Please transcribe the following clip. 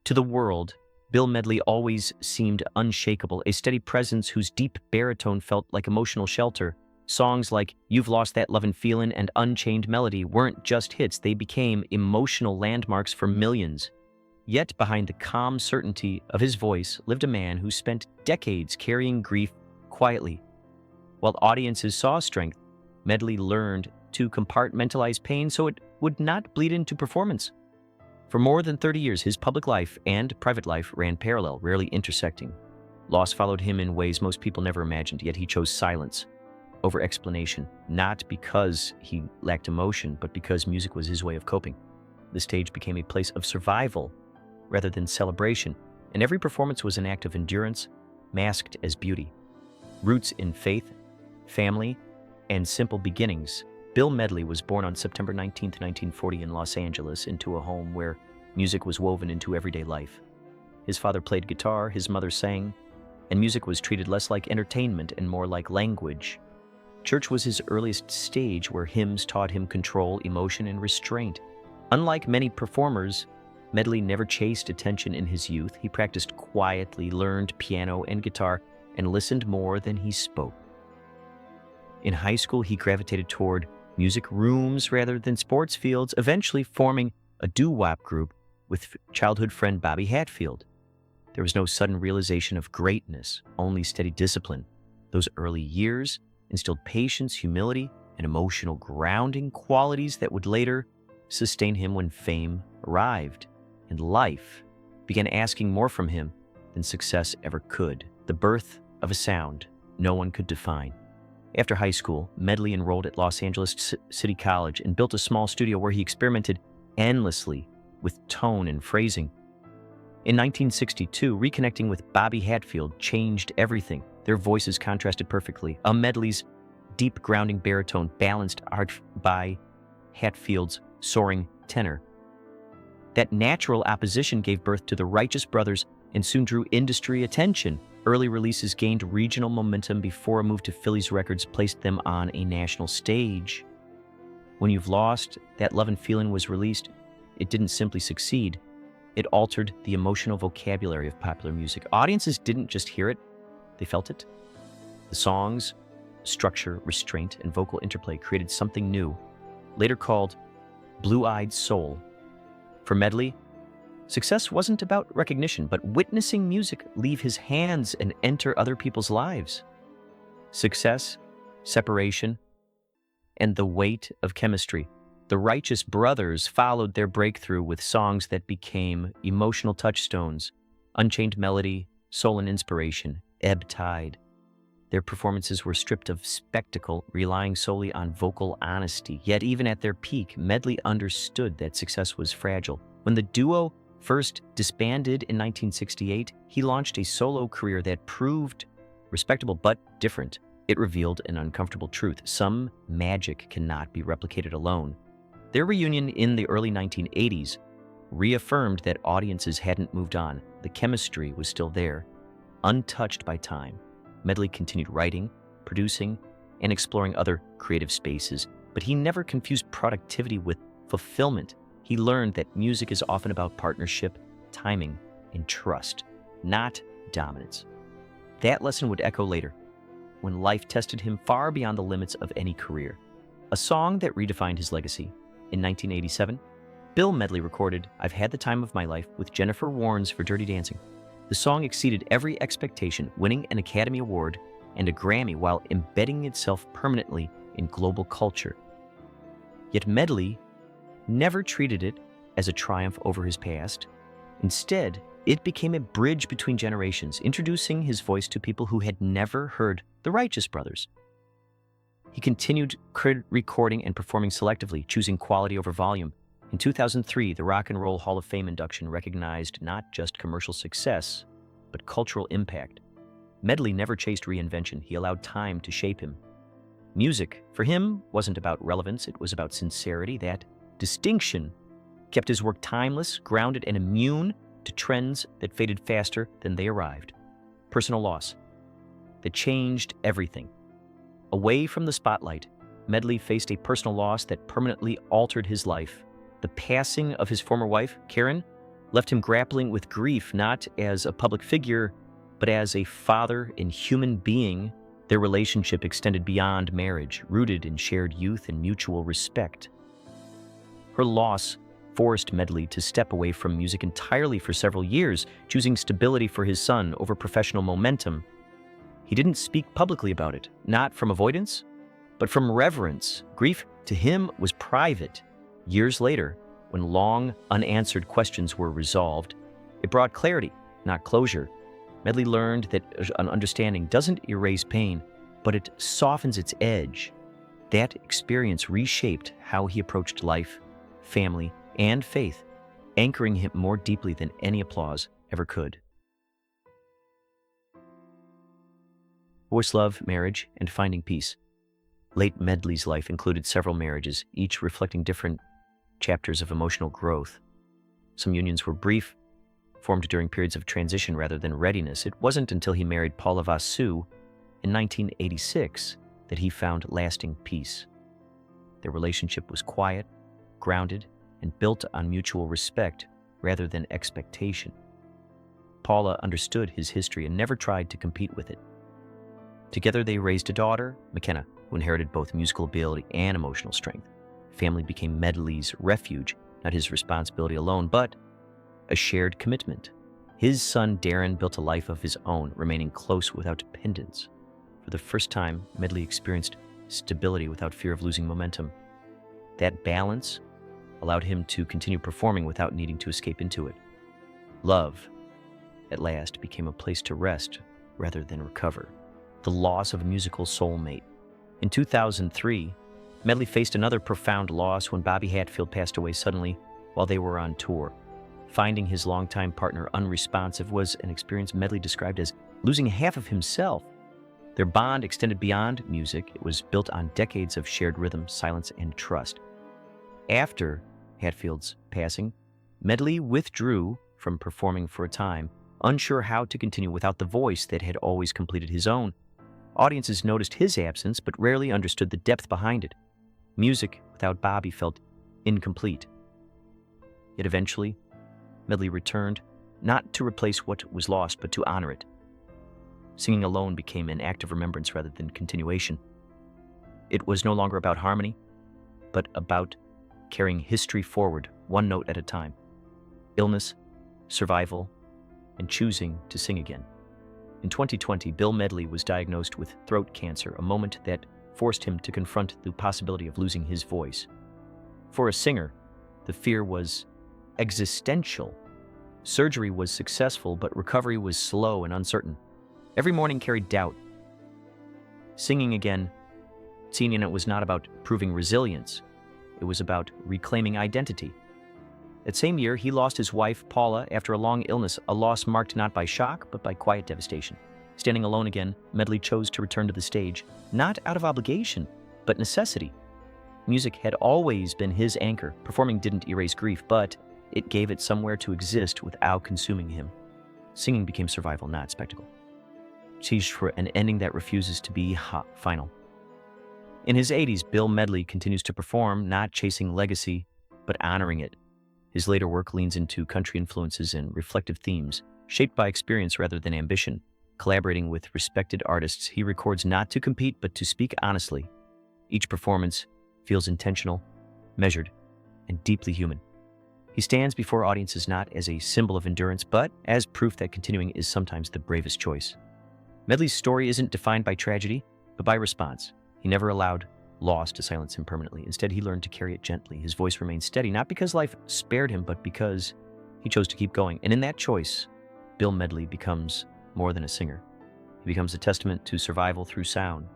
To the world, Bill Medley always seemed unshakable, a steady presence whose deep baritone felt like emotional shelter. Songs like You've Lost That Lovin' Feelin' and Unchained Melody weren't just hits, they became emotional landmarks for millions. Yet behind the calm certainty of his voice lived a man who spent decades carrying grief quietly. While audiences saw strength, Medley learned to compartmentalize pain so it would not bleed into performance. For more than 30 years, his public life and private life ran parallel, rarely intersecting. Loss followed him in ways most people never imagined, yet he chose silence over explanation, not because he lacked emotion, but because music was his way of coping. The stage became a place of survival rather than celebration, and every performance was an act of endurance, masked as beauty. Roots in faith, family, and simple beginnings, Bill Medley was born on September 19, 1940 in Los Angeles into a home where music was woven into everyday life. His father played guitar, his mother sang, and music was treated less like entertainment and more like language. Church was his earliest stage where hymns taught him control, emotion, and restraint. Unlike many performers, Medley never chased attention in his youth. He practiced quietly, learned piano and guitar, and listened more than he spoke. In high school, he gravitated toward music rooms rather than sports fields, eventually forming a doo-wop group with childhood friend Bobby Hatfield. There was no sudden realization of greatness, only steady discipline. Those early years instilled patience, humility, and emotional grounding, qualities that would later sustain him when fame arrived and life began asking more from him than success ever could. The birth of a sound no one could define. After high school, Medley enrolled at Los Angeles City College and built a small studio where he experimented endlessly with tone and phrasing. In 1962, reconnecting with Bobby Hatfield changed everything. Their voices contrasted perfectly. Medley's deep, grounding baritone balanced art by Hatfield's soaring tenor. That natural opposition gave birth to the Righteous Brothers and soon drew industry attention. Early releases gained regional momentum before a move to Phillies Records placed them on a national stage. When You've Lost That Lovin' Feelin' was released, it didn't simply succeed. It altered the emotional vocabulary of popular music. Audiences didn't just hear it, they felt it. The song's structure, restraint, and vocal interplay created something new, later called blue-eyed soul. For Medley, success wasn't about recognition, but witnessing music leave his hands and enter other people's lives. Success, separation, and the weight of chemistry. The Righteous Brothers followed their breakthrough with songs that became emotional touchstones: Unchained Melody, Soul and Inspiration, Ebb Tide. Their performances were stripped of spectacle, relying solely on vocal honesty. Yet even at their peak, Medley understood that success was fragile. When the duo first disbanded in 1968, he launched a solo career that proved respectable but different. It revealed an uncomfortable truth: some magic cannot be replicated alone. Their reunion in the early 1980s reaffirmed that audiences hadn't moved on. The chemistry was still there, untouched by time. Medley continued writing, producing, and exploring other creative spaces, but he never confused productivity with fulfillment. He learned that music is often about partnership, timing, and trust, not dominance. That lesson would echo later, when life tested him far beyond the limits of any career. A song that redefined his legacy. In 1987, Bill Medley recorded I've Had the Time of My Life with Jennifer Warnes for Dirty Dancing. The song exceeded every expectation, winning an Academy Award and a Grammy while embedding itself permanently in global culture. Yet Medley never treated it as a triumph over his past. Instead, it became a bridge between generations, introducing his voice to people who had never heard the Righteous Brothers. He continued recording and performing selectively, choosing quality over volume. In 2003, the Rock and Roll Hall of Fame induction recognized not just commercial success, but cultural impact. Medley never chased reinvention. He allowed time to shape him. Music, for him, wasn't about relevance. It was about sincerity. That distinction kept his work timeless, grounded, and immune to trends that faded faster than they arrived. Personal loss that changed everything. Away from the spotlight, Medley faced a personal loss that permanently altered his life. The passing of his former wife, Karen, left him grappling with grief not as a public figure, but as a father and human being. Their relationship extended beyond marriage, rooted in shared youth and mutual respect. Her loss forced Medley to step away from music entirely for several years, choosing stability for his son over professional momentum. He didn't speak publicly about it, not from avoidance, but from reverence. Grief to him was private. Years later, when long unanswered questions were resolved, it brought clarity, not closure. Medley learned that an understanding doesn't erase pain, but it softens its edge. That experience reshaped how he approached life, family, and faith, anchoring him more deeply than any applause ever could. Voice love, marriage, and finding peace. Late Medley's life included several marriages, each reflecting different chapters of emotional growth. Some unions were brief, formed during periods of transition rather than readiness. It wasn't until he married Paula Vasu in 1986 that he found lasting peace. Their relationship was quiet, grounded, and built on mutual respect rather than expectation. Paula understood his history and never tried to compete with it. Together they raised a daughter, McKenna, who inherited both musical ability and emotional strength. Family became Medley's refuge, not his responsibility alone, but a shared commitment. His son Darren built a life of his own, remaining close without dependence. For the first time, Medley experienced stability without fear of losing momentum. That balance allowed him to continue performing without needing to escape into it. Love, at last, became a place to rest rather than recover. The loss of a musical soulmate. In 2003, Medley faced another profound loss when Bobby Hatfield passed away suddenly while they were on tour. Finding his longtime partner unresponsive was an experience Medley described as losing half of himself. Their bond extended beyond music. It was built on decades of shared rhythm, silence, and trust. After Hatfield's passing, Medley withdrew from performing for a time, unsure how to continue without the voice that had always completed his own. Audiences noticed his absence, but rarely understood the depth behind it. Music without Bobby felt incomplete. Yet eventually, Medley returned, not to replace what was lost, but to honor it. Singing alone became an act of remembrance rather than continuation. It was no longer about harmony, but about carrying history forward, one note at a time. Illness, survival, and choosing to sing again. In 2020, Bill Medley was diagnosed with throat cancer, a moment that forced him to confront the possibility of losing his voice. For a singer, the fear was existential. Surgery was successful, but recovery was slow and uncertain. Every morning carried doubt. Singing again, seeing it was not about proving resilience. It was about reclaiming identity. That same year, he lost his wife, Paula, after a long illness, a loss marked not by shock, but by quiet devastation. Standing alone again, Medley chose to return to the stage, not out of obligation, but necessity. Music had always been his anchor. Performing didn't erase grief, but it gave it somewhere to exist without consuming him. Singing became survival, not spectacle. Searched for an ending that refuses to be final. In his 80s, Bill Medley continues to perform, not chasing legacy, but honoring it. His later work leans into country influences and reflective themes, shaped by experience rather than ambition. Collaborating with respected artists, he records not to compete, but to speak honestly. Each performance feels intentional, measured, and deeply human. He stands before audiences not as a symbol of endurance, but as proof that continuing is sometimes the bravest choice. Medley's story isn't defined by tragedy, but by response. He never allowed loss to silence him permanently. Instead, he learned to carry it gently. His voice remained steady, not because life spared him, but because he chose to keep going. And in that choice, Bill Medley becomes more than a singer. He becomes a testament to survival through sound,